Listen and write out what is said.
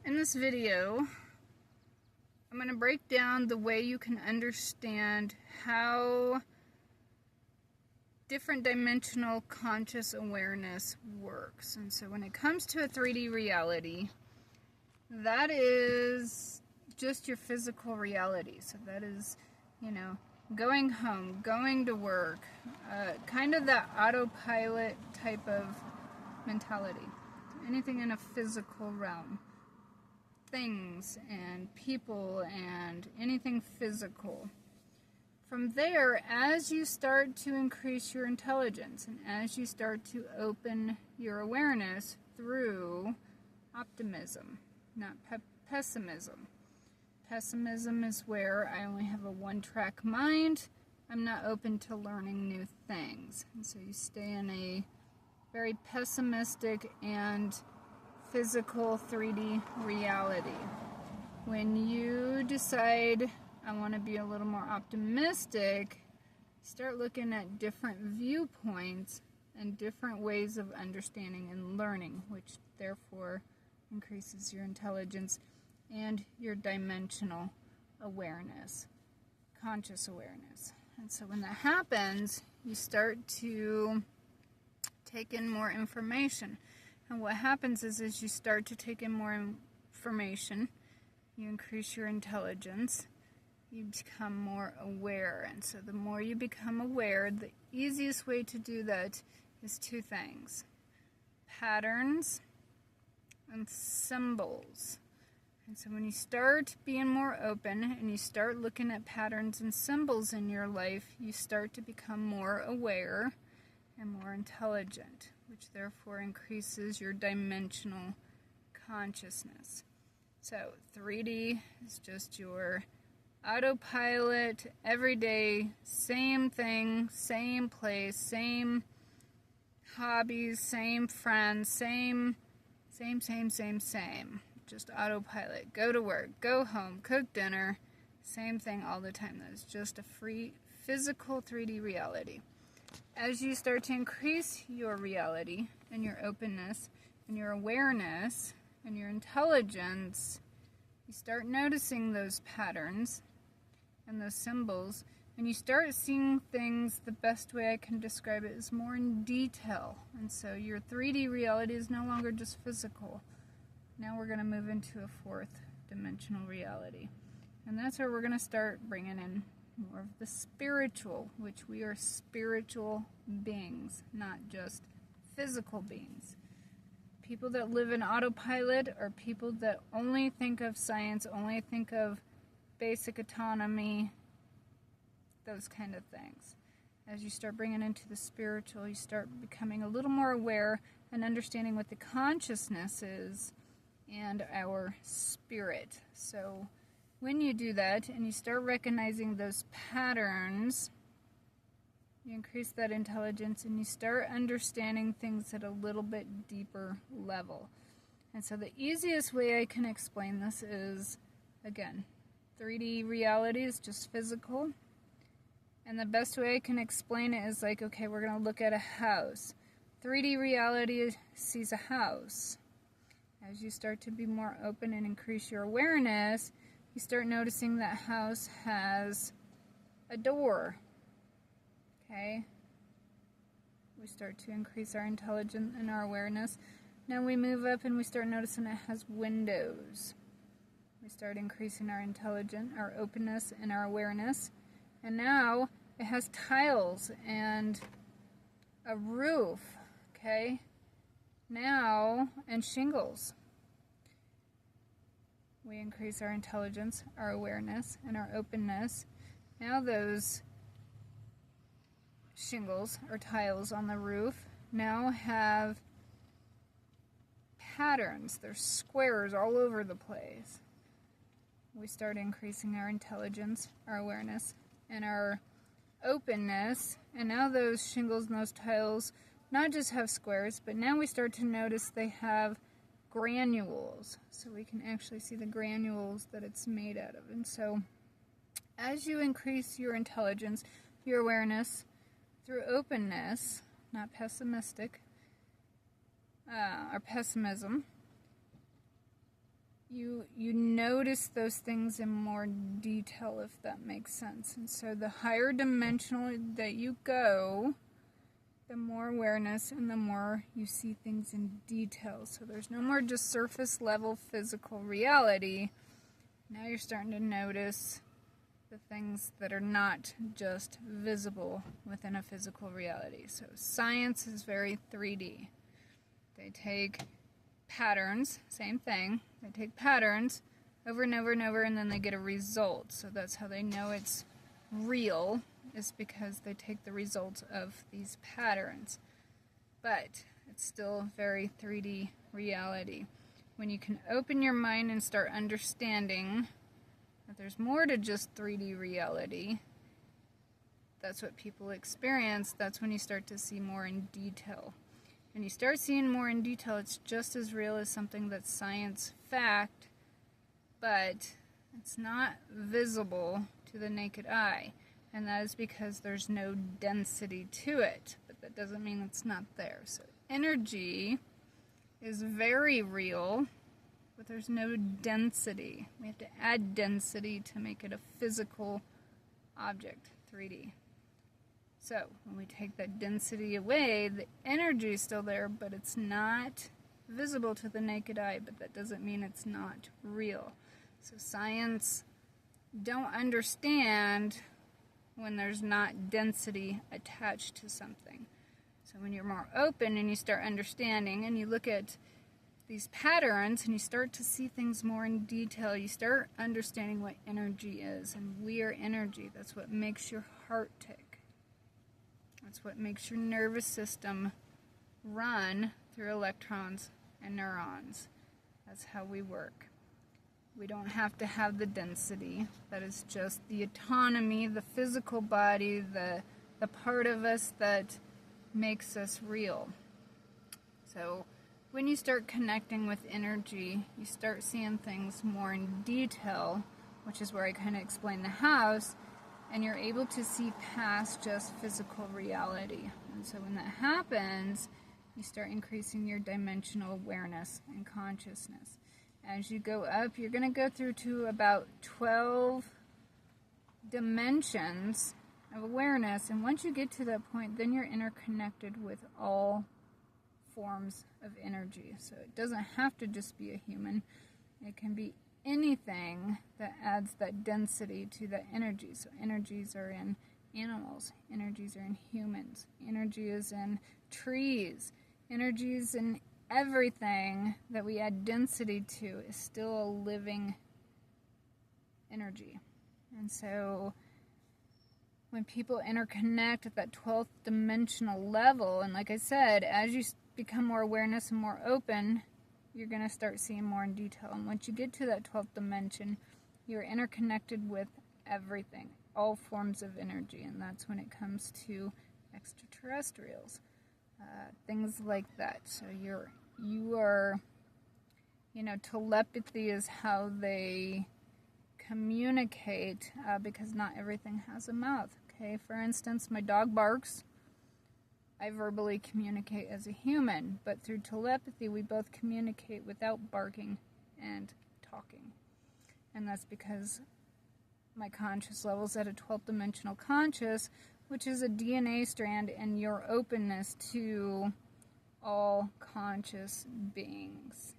In this video, I'm going to break down the way you can understand how different dimensional conscious awareness works. And so when it comes to a 3D reality, that is just your physical reality. So that is, going home, going to work, kind of that autopilot type of mentality. Anything in a physical realm. Things and people and anything physical. From there, as you start to increase your intelligence and as you start to open your awareness through optimism, not pessimism. Pessimism is where I only have a one-track mind. I'm not open to learning new things. And so you stay in a very pessimistic and physical 3D reality. When you decide I want to be a little more optimistic, start looking at different viewpoints and different ways of understanding and learning, which therefore increases your intelligence and your dimensional awareness, conscious awareness. And so when that happens, you start to take in more information. And what happens is as you start to take in more information, you increase your intelligence, you become more aware. And so the more you become aware, the easiest way to do that is two things: patterns and symbols. And so when you start being more open and you start looking at patterns and symbols in your life, you start to become more aware and more intelligent, which therefore increases your dimensional consciousness. So 3D is just your autopilot, everyday, same thing, same place, same hobbies, same friends, same. Just autopilot. Go to work, go home, cook dinner, same thing all the time. That is just a free physical 3D reality. As you start to increase your reality and your openness and your awareness and your intelligence, you start noticing those patterns and those symbols, and you start seeing things, the best way I can describe it is more in detail. And so your 3D reality is no longer just physical. Now we're going to move into a fourth dimensional reality. And that's where we're going to start bringing in more of the spiritual, which we are spiritual beings, not just physical beings. People that live in autopilot are people that only think of science, only think of basic autonomy, those kind of things. As you start bringing into the spiritual, you start becoming a little more aware and understanding what the consciousness is and our spirit. So when you do that and you start recognizing those patterns, you increase that intelligence and you start understanding things at a little bit deeper level. And so the easiest way I can explain this is, again, 3D reality is just physical. And the best way I can explain it is like, okay, we're going to look at a house. 3D reality sees a house. As you start to be more open and increase your awareness, you start noticing that house has a door. Okay? We start to increase our intelligence and our awareness. Now we move up and we start noticing it has windows. We start increasing our intelligence, our openness, and our awareness. And now it has tiles and a roof. Okay? Now, and shingles. We increase our intelligence, our awareness, and our openness. Now those shingles or tiles on the roof now have patterns. There's squares all over the place. We start increasing our intelligence, our awareness, and our openness. And now those shingles and those tiles not just have squares, but now we start to notice they have granules. So we can actually see the granules that it's made out of. And so as you increase your intelligence, your awareness, through openness, not pessimistic, or pessimism, you notice those things in more detail, if that makes sense. And so the higher dimensional that you go, the more awareness and the more you see things in detail. So there's no more just surface level physical reality. Now you're starting to notice the things that are not just visible within a physical reality. So science is very 3D. They take patterns, same thing. They take patterns over and over and over, and then they get a result. So that's how they know it's real, is because they take the results of these patterns. But it's still very 3D reality. When you can open your mind and start understanding that there's more to just 3D reality, that's what people experience, that's when you start to see more in detail. When you start seeing more in detail, it's just as real as something that's science fact, but it's not visible to the naked eye. And that is because there's no density to it, but that doesn't mean it's not there. So energy is very real, but there's no density. We have to add density to make it a physical object, 3D. So when we take that density away, the energy is still there, but it's not visible to the naked eye, but that doesn't mean it's not real. So science don't understand when there's not density attached to something. So when you're more open and you start understanding and you look at these patterns and you start to see things more in detail, you start understanding what energy is. And we are energy. That's what makes your heart tick. That's what makes your nervous system run through electrons and neurons. That's how we work. We don't have to have the density. That is just the autonomy, the physical body, the part of us that makes us real. So when you start connecting with energy, you start seeing things more in detail, which is where I kind of explain the house, and you're able to see past just physical reality. And so when that happens, you start increasing your dimensional awareness and consciousness. As you go up, you're going to go through to about 12 dimensions of awareness. And once you get to that point, then you're interconnected with all forms of energy. So it doesn't have to just be a human. It can be anything that adds that density to that energy. So energies are in animals. Energies are in humans. Energy is in trees. Energy is in everything that we add density to is still a living energy. And so when people interconnect at that 12th dimensional level, and like I said, as you become more awareness and more open, you're going to start seeing more in detail. And once you get to that 12th dimension, you're interconnected with everything, all forms of energy. And that's when it comes to extraterrestrials. Things like that. So you are, telepathy is how they communicate, because not everything has a mouth. Okay, for instance, my dog barks. I verbally communicate as a human, but through telepathy, we both communicate without barking and talking. And that's because my conscious level is at a 12th dimensional conscious, which is a DNA strand, and your openness to all conscious beings.